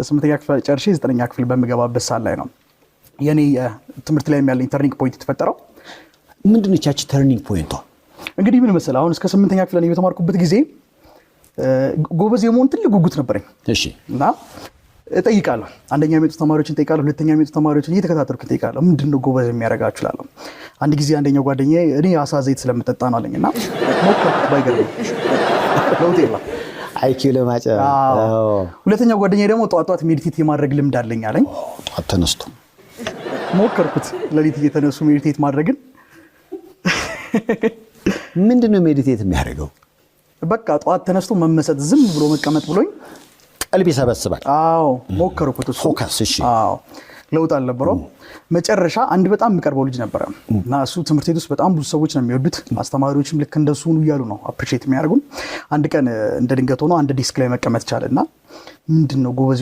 ስምንተኛ ክፍል ጨርሼ 9ኛ ክፍል በመገባበት ሰዓት ላይ ነው የኔ ትምህርት ላይ ያለኝ ተርኒንግ ፖይንት ተፈጠረው። ምንድነው ያቺ ተርኒንግ ፖይንቷ? እንግዲህ ምን መሰለህ አሁን እስከ 8ኛ ክፍል ነው የተማርኩበት ጊዜ ጎበዝ የመሆን ትልቅ ጉጉት ነበረኝ። እሺ። እና እጠይቃለሁ አንደኛ ዓመት ተማሪዎችን እጠይቃለሁ፣ ሁለተኛ ዓመት ተማሪዎችን እየተከታተልኩ እጠይቃለሁ ምንድነው ጎበዝ የሚያረጋችሁ እላለሁ። አንድ ጊዜ አንደኛው ጓደኛዬ እኔ አሳ ዘይት ስለምጠጣ ነው አለኝና ሞከርኩት። ባይገርም ለውጥ የለም አይኪው ለማጫ። ሁለተኛው ጓደኛዬ ደግሞ ጧት ሜዲቴት የማድረግ ልምድ አለኝ አለኝ። ጧት ተነስቶ ሞከርኩት ለሊት እየተነሱ ሜዲቴት ማድረግን። ምንድነው ሜዲቴት የሚያደርገው? በቃ ጧት ተነስቶ መመሰጥ ዝም ብሎ መቀመጥ ብሎኝ ቀልብ ይሰበስባል። አዎ ሞከርኩት እሱ ፎከስ። እሺ። አዎ ለውጥ አልነበረው። መጨረሻ አንድ በጣም የሚቀርበው ልጅ ነበረ እና እሱ ትምህርት ቤት ውስጥ በጣም ብዙ ሰዎች ነው የሚወዱት፣ አስተማሪዎችም ልክ እንደሱ ነው እያሉ ነው አፕሪሺየት የሚያደርጉን። አንድ ቀን እንደ ድንገት ሆኖ አንድ ዲስክ ላይ መቀመጥ ቻለና ምንድነው ጎበዝ